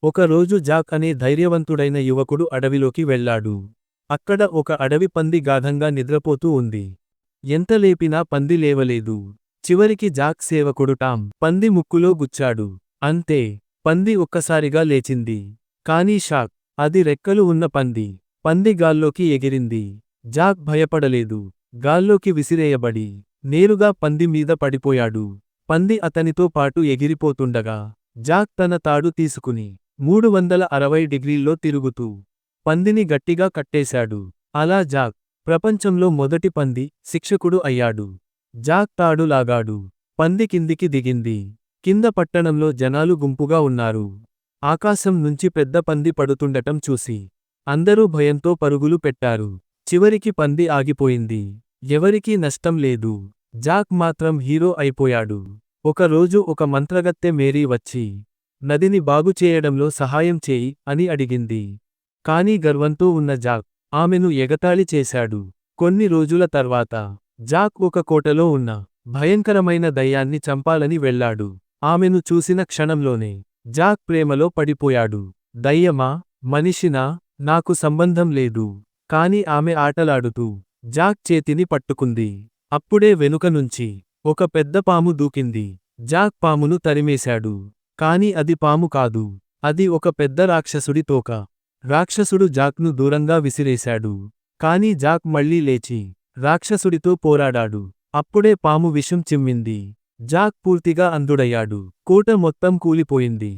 ఒకరోజు జాక్ అనే ధైర్యవంతుడైన యువకుడు అడవిలోకి వెళ్ళాడు. అక్కడ ఒక అడవి పంది గాఢంగా నిద్రపోతూ ఉంది. ఎంత లేపినా పంది లేవలేదు. చివరికి జాక్ సేవకుడు టామ్ పంది ముక్కులో గుచ్చాడు. అంతే, పంది ఒక్కసారిగా లేచింది. కానీ షాక్, అది రెక్కలు ఉన్న పంది. పంది గాల్లోకి ఎగిరింది. జాక్ భయపడలేదు. గాల్లోకి విసిరేయబడి నేరుగా పంది మీద పడిపోయాడు. పంది అతనితో పాటు ఎగిరిపోతుండగా జాక్ తన తాడు తీసుకుని 360 డిగ్రీల్లో తిరుగుతూ పందిని గట్టిగా కట్టేశాడు. అలా జాక్ ప్రపంచంలో మొదటి పంది శిక్షకుడు అయ్యాడు. జాక్ తాడు లాగాడు. పంది కిందికి దిగింది. కింద పట్టణంలో జనాలు గుంపుగా ఉన్నారు. ఆకాశం నుంచి పెద్ద పంది పడుతుండటం చూసి అందరూ భయంతో పరుగులు పెట్టారు. చివరికి పంది ఆగిపోయింది. ఎవరికీ నష్టం లేదు. జాక్ మాత్రం హీరో అయిపోయాడు. ఒకరోజు ఒక మంత్రగత్తె మేరీ వచ్చి నదిని బాగుచేయడంలో సహాయం చేయి అని అడిగింది. కానీ గర్వంతో ఉన్న జాక్ ఆమెను ఎగతాళి చేశాడు. కొన్ని రోజుల తర్వాత జాక్ ఒక కోటలో ఉన్న భయంకరమైన దయ్యాన్ని చంపాలని వెళ్ళాడు. ఆమెను చూసిన క్షణంలోనే జాక్ ప్రేమలో పడిపోయాడు. దయ్యమా, మనిషినా, నాకు సంబంధం లేదు. కాని ఆమె ఆటలాడుతూ జాక్ చేతిని పట్టుకుంది. అప్పుడే వెనుక నుంచి ఒక పెద్ద పాము దూకింది. జాక్ పామును తరిమేశాడు. కాని అది పాము కాదు. అది ఒక పెద్ద రాక్షసుడి తోక. రాక్షసుడు జాక్ను దూరంగా విసిరేశాడు. కాని జాక్ మళ్ళీ లేచి రాక్షసుడితో పోరాడాడు. అప్పుడే పాము విషం చిమ్మింది. జాక్ పూర్తిగా అంధుడయ్యాడు. కోట మొత్తం కూలిపోయింది.